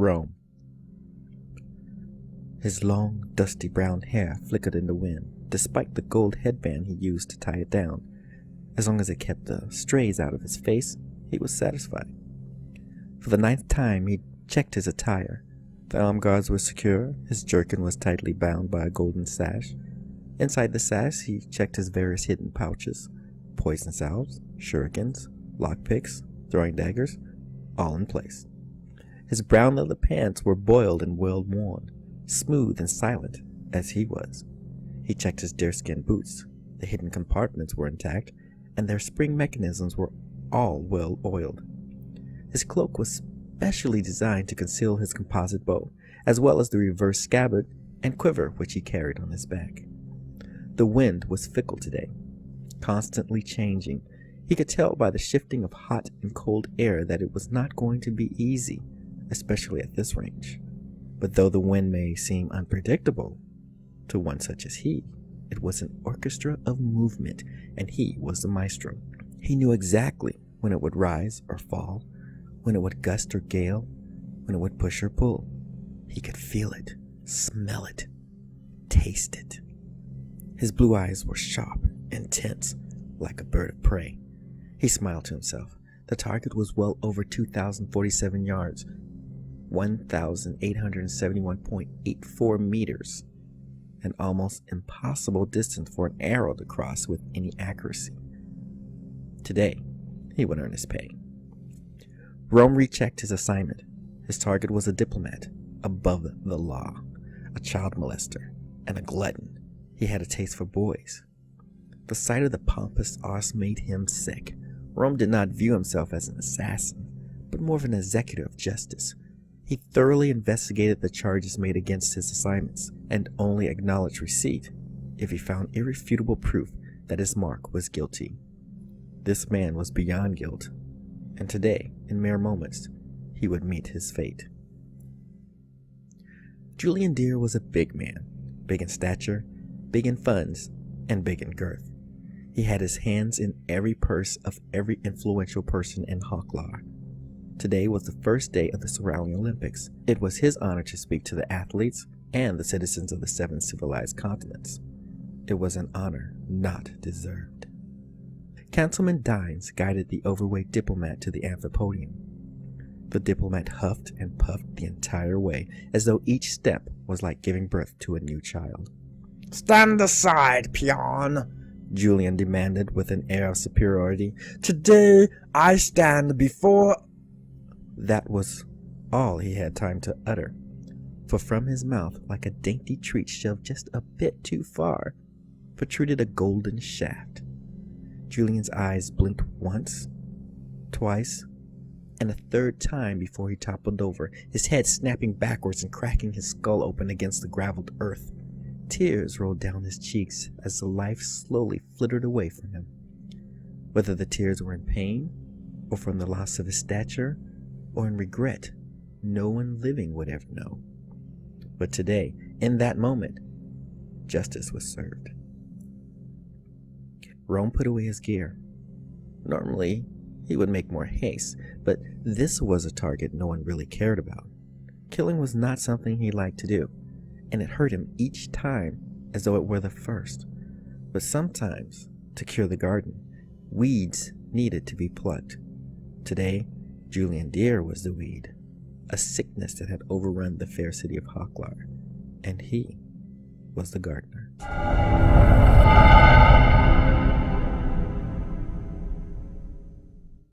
Rome. His long, dusty brown hair flickered in the wind, despite the gold headband he used to tie it down. As long as it kept the strays out of his face, he was satisfied. For the 9th time, he checked his attire. The arm guards were secure, his jerkin was tightly bound by a golden sash. Inside the sash, he checked his various hidden pouches, poison salves, shurikens, lockpicks, throwing daggers, all in place. His brown leather pants were boiled and well-worn, smooth and silent as he was. He checked his deerskin boots. The hidden compartments were intact, and their spring mechanisms were all well oiled. His cloak was specially designed to conceal his composite bow, as well as the reverse scabbard and quiver which he carried on his back. The wind was fickle today, constantly changing. He could tell by the shifting of hot and cold air that it was not going to be easy, especially at this range. But though the wind may seem unpredictable to one such as he, it was an orchestra of movement, and he was the maestro. He knew exactly when it would rise or fall, when it would gust or gale, when it would push or pull. He could feel it, smell it, taste it. His blue eyes were sharp, intense, like a bird of prey. He smiled to himself. The target was well over 2,047 yards, 1,871.84 meters, an almost impossible distance for an arrow to cross with any accuracy. Today, he would earn his pay. Rome rechecked his assignment. His target was a diplomat, above the law, a child molester, and a glutton. He had a taste for boys. The sight of the pompous arse made him sick. Rome did not view himself as an assassin, but more of an executor of justice. He thoroughly investigated the charges made against his assignments, and only acknowledged receipt if he found irrefutable proof that his mark was guilty. This man was beyond guilt, and today, in mere moments, he would meet his fate. Julian Deere was a big man, big in stature, big in funds, and big in girth. He had his hands in every purse of every influential person in Hawklaw. Today was the first day of the Soaralis Olympics. It was his honor to speak to the athletes and the citizens of the 7 civilized continents. It was an honor not deserved. Councilman Dines guided the overweight diplomat to the amphipodium. The diplomat huffed and puffed the entire way, as though each step was like giving birth to a new child. "Stand aside, peon," Julian demanded with an air of superiority. "Today I stand before—" That was all he had time to utter, for from his mouth, like a dainty treat shoved just a bit too far, protruded a golden shaft. Julian's eyes blinked once, twice, and a third time before he toppled over, his head snapping backwards and cracking his skull open against the graveled earth. Tears rolled down his cheeks as the life slowly flittered away from him. Whether the tears were in pain, or from the loss of his stature, or in regret, no one living would ever know. But today, in that moment, justice was served. Rome put away his gear. Normally, he would make more haste, but this was a target no one really cared about. Killing was not something he liked to do, and it hurt him each time as though it were the first. But sometimes, to cure the garden, weeds needed to be plucked. Today, Julian Deere was the weed, a sickness that had overrun the fair city of Hawklaw, and he was the gardener.